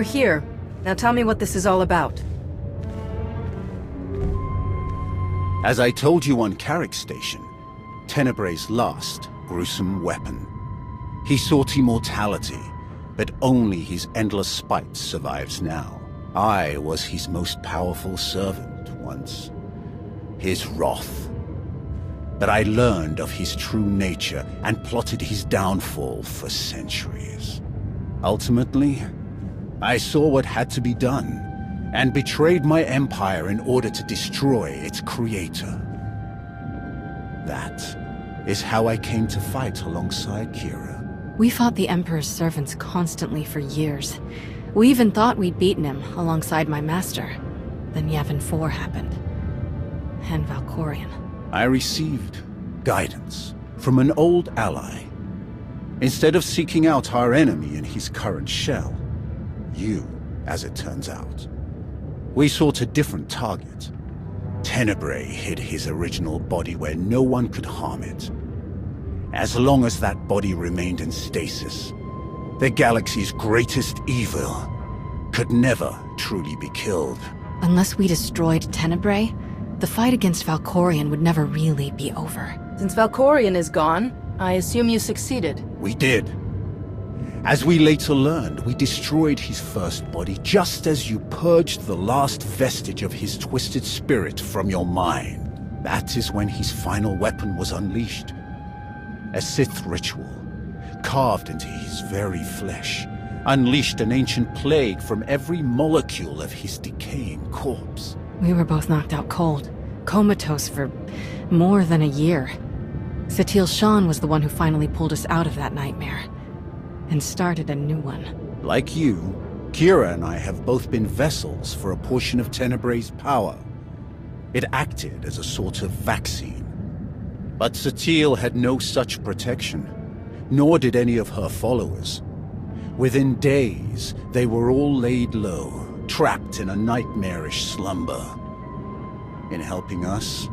We're here. Now tell me what this is all about. As I told you on Carrick Station, Tenebray's last gruesome weapon. He sought immortality, but only his endless spite survives now. I was his most powerful servant once. His wrath. But I learned of his true nature and plotted his downfall for centuries. Ultimately, I saw what had to be done, and betrayed my empire in order to destroy its creator. That is how I came to fight alongside Kira. We fought the Emperor's servants constantly for years. We even thought we'd beaten him alongside my master. Then Yavin 4 happened. And Valkorion. I received guidance from an old ally. Instead of seeking out our enemy in his current shell, you, as it turns out, we sought a different target. Tenebray hid his original body where no one could harm it. As long as that body remained in stasis, the galaxy's greatest evil could never truly be killed. Unless we destroyed Tenebray, the fight against Valkorion would never really be over. Since Valkorion is gone, I assume you succeeded. We did. As we later learned, we destroyed his first body just as you purged the last vestige of his twisted spirit from your mind. That is when his final weapon was unleashed. A Sith ritual, carved into his very flesh, unleashed an ancient plague from every molecule of his decaying corpse. We were both knocked out cold, comatose for more than a year. Satil Shan was the one who finally pulled us out of that nightmare, and started a new one. Like you, Kira and I have both been vessels for a portion of Tenebray's power. It acted as a sort of vaccine. But Satil had no such protection, nor did any of her followers. Within days, they were all laid low, trapped in a nightmarish slumber. In helping us,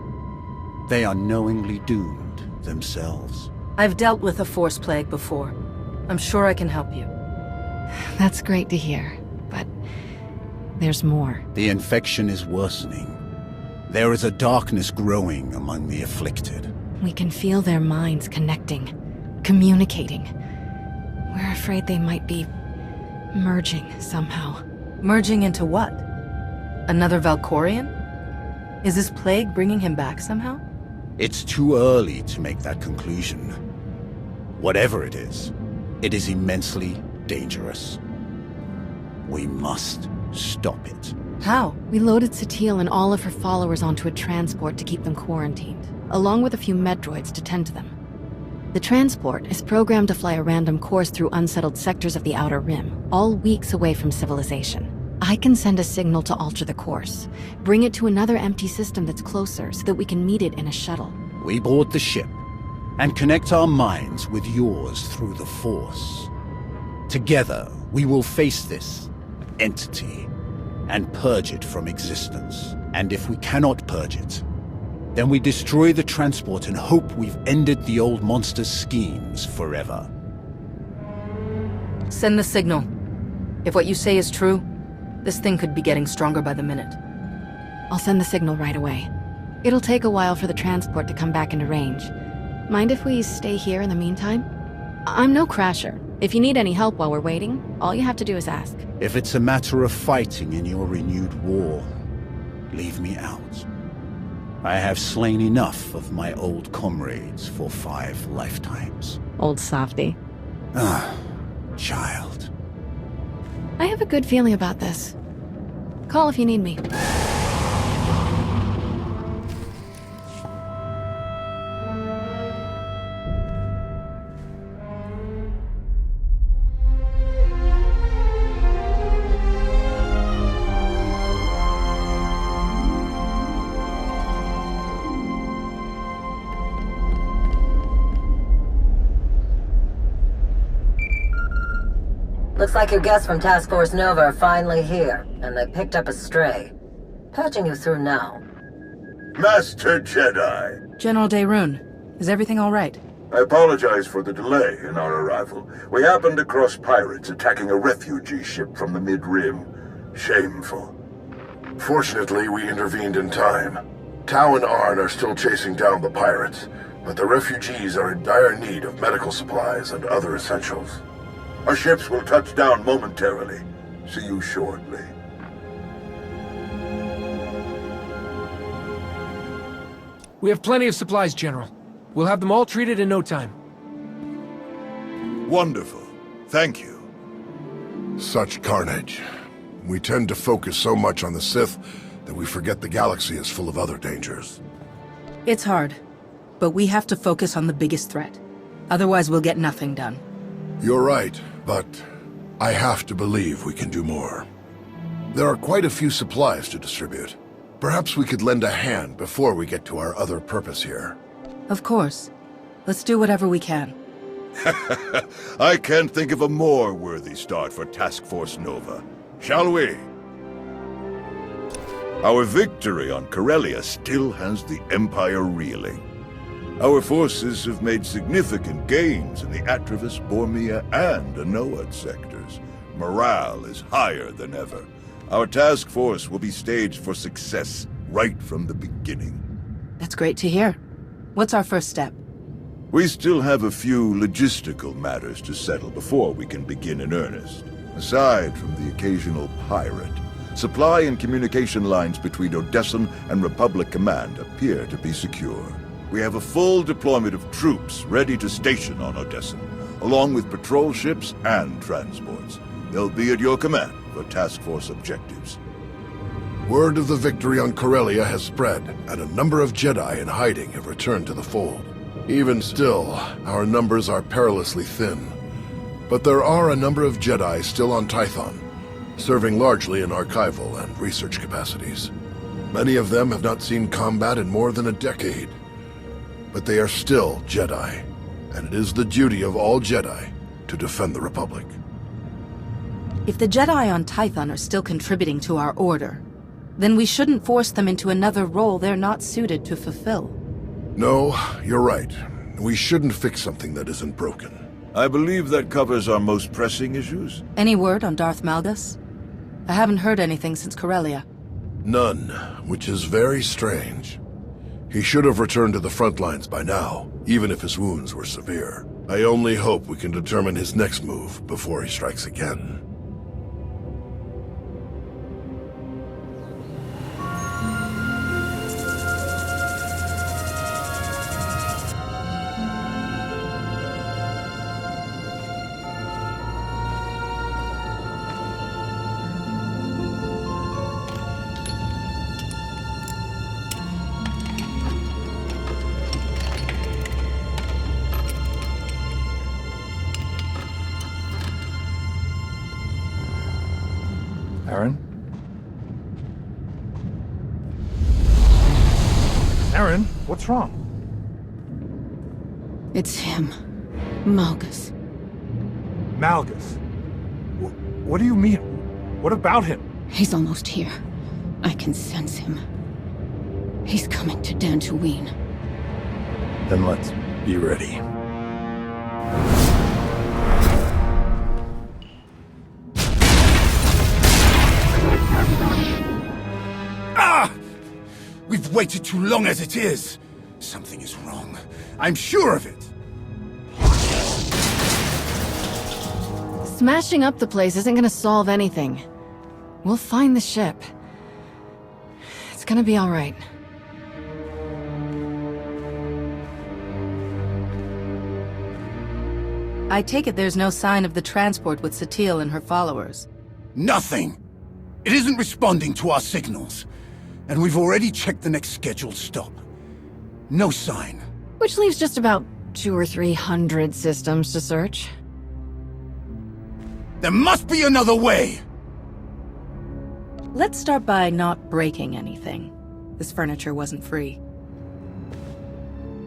they are knowingly doomed themselves. I've dealt with a Force Plague before. I'm sure I can help you. That's great to hear, but there's more. The infection is worsening. There is a darkness growing among the afflicted. We can feel their minds connecting, communicating. We're afraid they might be merging somehow. Merging into what? Another Valkorion? Is this plague bringing him back somehow? It's too early to make that conclusion. Whatever it is immensely dangerous. We must stop it. How? We loaded Satil and all of her followers onto a transport to keep them quarantined, along with a few med droids to tend to them. The transport is programmed to fly a random course through unsettled sectors of the Outer Rim, all weeks away from civilization. I can send a signal to alter the course, bring it to another empty system that's closer so that we can meet it in a shuttle. We board the ship and connect our minds with yours through the Force. Together, we will face this entity and purge it from existence. And if we cannot purge it, then we destroy the transport and hope we've ended the old monster's schemes forever. Send the signal. If what you say is true, this thing could be getting stronger by the minute. I'll send the signal right away. It'll take a while for the transport to come back into range. Mind if we stay here in the meantime? I'm no crasher. If you need any help while we're waiting, all you have to do is ask. If it's a matter of fighting in your renewed war, leave me out. I have slain enough of my old comrades for 5 lifetimes. Old softy. Ah, child. I have a good feeling about this. Call if you need me. Looks like your guests from Task Force Nova are finally here, and they picked up a stray. Patching you through now. Master Jedi. General Daerun, is everything all right? I apologize for the delay in our arrival. We happened across pirates attacking a refugee ship from the Mid-Rim. Shameful. Fortunately, we intervened in time. Tau and Arn are still chasing down the pirates, but the refugees are in dire need of medical supplies and other essentials. Our ships will touch down momentarily. See you shortly. We have plenty of supplies, General. We'll have them all treated in no time. Wonderful. Thank you. Such carnage. We tend to focus so much on the Sith that we forget the galaxy is full of other dangers. It's hard, but we have to focus on the biggest threat. Otherwise, we'll get nothing done. You're right, but I have to believe we can do more. There are quite a few supplies to distribute. Perhaps we could lend a hand before we get to our other purpose here. Of course. Let's do whatever we can. I can't think of a more worthy start for Task Force Nova. Shall we? Our victory on Corellia still has the Empire reeling. Our forces have made significant gains in the Atravis, Bormia, and Anoat sectors. Morale is higher than ever. Our task force will be staged for success right from the beginning. That's great to hear. What's our first step? We still have a few logistical matters to settle before we can begin in earnest. Aside from the occasional pirate, supply and communication lines between Odessen and Republic Command appear to be secure. We have a full deployment of troops ready to station on Odessen, along with patrol ships and transports. They'll be at your command for task force objectives. Word of the victory on Corellia has spread, and a number of Jedi in hiding have returned to the fold. Even still, our numbers are perilously thin. But there are a number of Jedi still on Tython, serving largely in archival and research capacities. Many of them have not seen combat in more than a decade. But they are still Jedi, and it is the duty of all Jedi to defend the Republic. If the Jedi on Tython are still contributing to our order, then we shouldn't force them into another role they're not suited to fulfill. No, you're right. We shouldn't fix something that isn't broken. I believe that covers our most pressing issues. Any word on Darth Malgus? I haven't heard anything since Corellia. None, which is very strange. He should have returned to the front lines by now, even if his wounds were severe. I only hope we can determine his next move before he strikes again. Aaron? Aaron, what's wrong? It's him. Malgus. Malgus? What do you mean? What about him? He's almost here. I can sense him. He's coming to Dantooine. Then let's be ready. We've waited too long as it is. Something is wrong. I'm sure of it. Smashing up the place isn't gonna solve anything. We'll find the ship. It's gonna be all right. I take it there's no sign of the transport with Satele and her followers. Nothing. It isn't responding to our signals. And we've already checked the next scheduled stop. No sign. Which leaves just about 200 or 300 systems to search. There must be another way! Let's start by not breaking anything. This furniture wasn't free.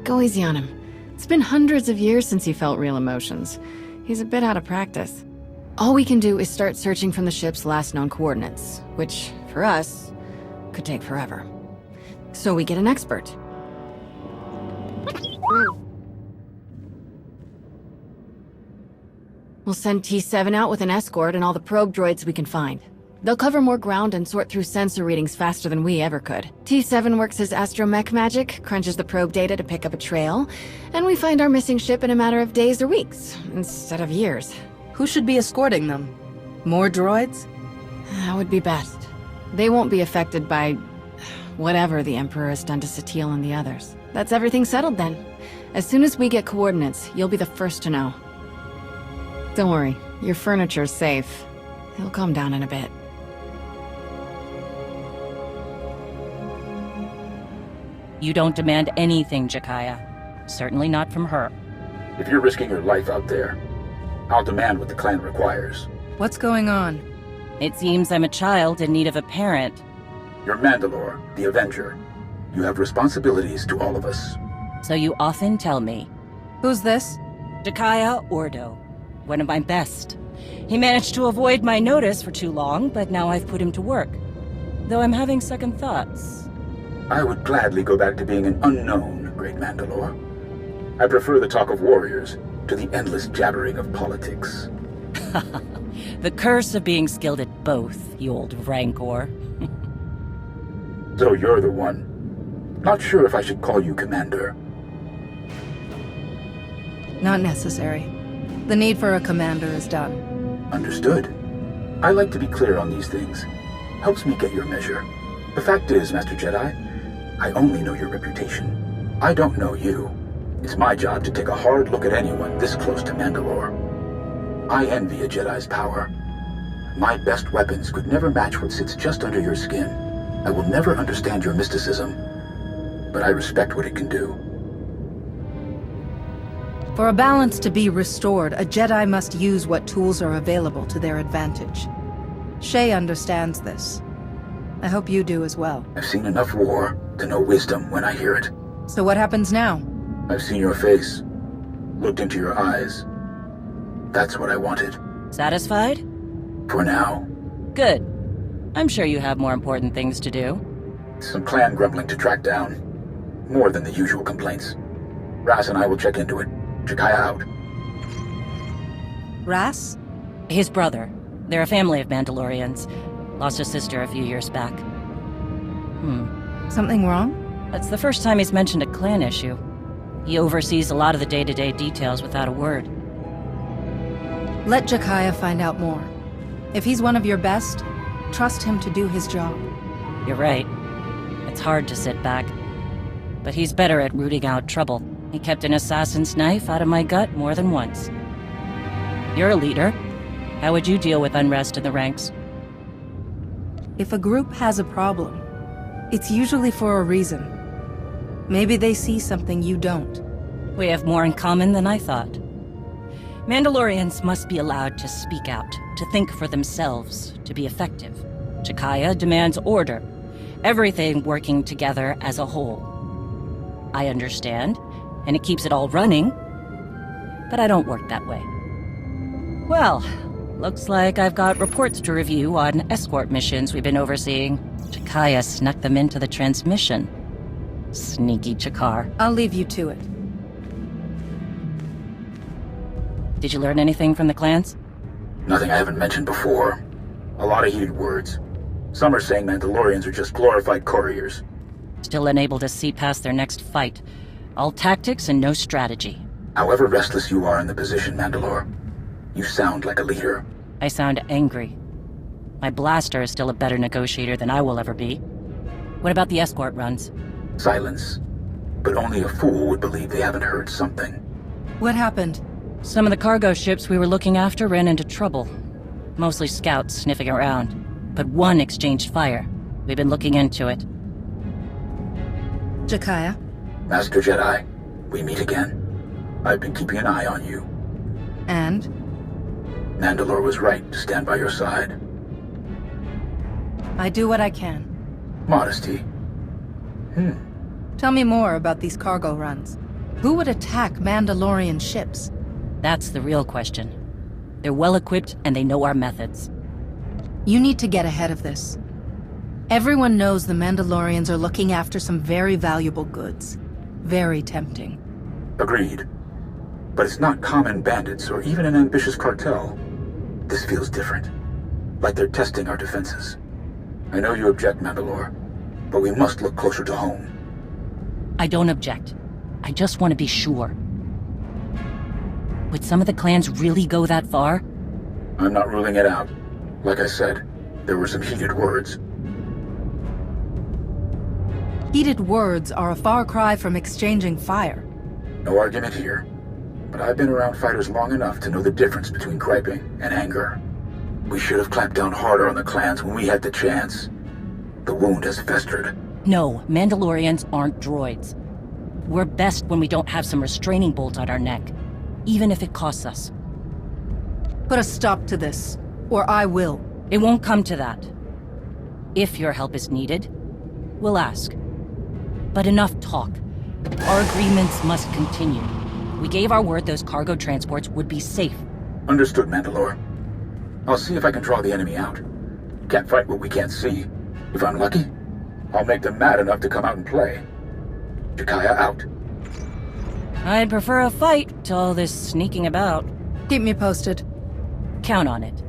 Go easy on him. It's been hundreds of years since he felt real emotions. He's a bit out of practice. All we can do is start searching from the ship's last known coordinates, which, for us, could take forever. So we get an expert. We'll send T7 out with an escort and all the probe droids we can find. They'll cover more ground and sort through sensor readings faster than we ever could. T7 works his astromech magic, crunches the probe data to pick up a trail, and we find our missing ship in a matter of days or weeks, instead of years. Who should be escorting them? More droids? That would be best. They won't be affected by whatever the Emperor has done to Satele and the others. That's everything settled then. As soon as we get coordinates, you'll be the first to know. Don't worry, your furniture's safe. It'll calm down in a bit. You don't demand anything, Jakaya. Certainly not from her. If you're risking your life out there, I'll demand what the clan requires. What's going on? It seems I'm a child in need of a parent. You're Mandalore, the Avenger. You have responsibilities to all of us. So you often tell me. Who's this? Jakaya Ordo. One of my best. He managed to avoid my notice for too long, but now I've put him to work. Though I'm having second thoughts. I would gladly go back to being an unknown, Great Mandalore. I prefer the talk of warriors to the endless jabbering of politics. The curse of being skilled at both, you old rancor. So you're the one. Not sure if I should call you Commander. Not necessary. The need for a commander is done. Understood. I like to be clear on these things. Helps me get your measure. The fact is, Master Jedi, I only know your reputation. I don't know you. It's my job to take a hard look at anyone this close to Mandalore. I envy a Jedi's power. My best weapons could never match what sits just under your skin. I will never understand your mysticism, but I respect what it can do. For a balance to be restored, a Jedi must use what tools are available to their advantage. Shay understands this. I hope you do as well. I've seen enough war to know wisdom when I hear it. So what happens now? I've seen your face, looked into your eyes. That's what I wanted. Satisfied? For now. Good. I'm sure you have more important things to do. Some clan grumbling to track down. More than the usual complaints. Ras and I will check into it. Jakaya out. Ras? His brother. They're a family of Mandalorians. Lost a sister a few years back. Something wrong? That's the first time he's mentioned a clan issue. He oversees a lot of the day-to-day details without a word. Let Jakaya find out more. If he's one of your best, trust him to do his job. You're right. It's hard to sit back. But he's better at rooting out trouble. He kept an assassin's knife out of my gut more than once. You're a leader. How would you deal with unrest in the ranks? If a group has a problem, it's usually for a reason. Maybe they see something you don't. We have more in common than I thought. Mandalorians must be allowed to speak out, to think for themselves, to be effective. Jakaya demands order, everything working together as a whole. I understand, and it keeps it all running, but I don't work that way. Well, looks like I've got reports to review on escort missions we've been overseeing. Jakaya snuck them into the transmission. Sneaky Jakar. I'll leave you to it. Did you learn anything from the clans? Nothing I haven't mentioned before. A lot of heated words. Some are saying Mandalorians are just glorified couriers. Still unable to see past their next fight. All tactics and no strategy. However restless you are in the position, Mandalore, you sound like a leader. I sound angry. My blaster is still a better negotiator than I will ever be. What about the escort runs? Silence. But only a fool would believe they haven't heard something. What happened? Some of the cargo ships we were looking after ran into trouble. Mostly scouts sniffing around. But one exchanged fire. We've been looking into it. Jakaya? Master Jedi, we meet again. I've been keeping an eye on you. And? Mandalore was right to stand by your side. I do what I can. Modesty. Tell me more about these cargo runs. Who would attack Mandalorian ships? That's the real question. They're well-equipped and they know our methods. You need to get ahead of this. Everyone knows the Mandalorians are looking after some very valuable goods. Very tempting. Agreed. But it's not common bandits or even an ambitious cartel. This feels different. Like they're testing our defenses. I know you object, Mandalore, but we must look closer to home. I don't object. I just want to be sure. Would some of the clans really go that far? I'm not ruling it out. Like I said, there were some heated words. Heated words are a far cry from exchanging fire. No argument here. But I've been around fighters long enough to know the difference between griping and anger. We should have clamped down harder on the clans when we had the chance. The wound has festered. No, Mandalorians aren't droids. We're best when we don't have some restraining bolt on our neck, even if it costs us. Put a stop to this, or I will. It won't come to that. If your help is needed, we'll ask. But enough talk. Our agreements must continue. We gave our word those cargo transports would be safe. Understood, Mandalore. I'll see if I can draw the enemy out. Can't fight what we can't see. If I'm lucky, I'll make them mad enough to come out and play. Jakaya out. I'd prefer a fight to all this sneaking about. Keep me posted. Count on it.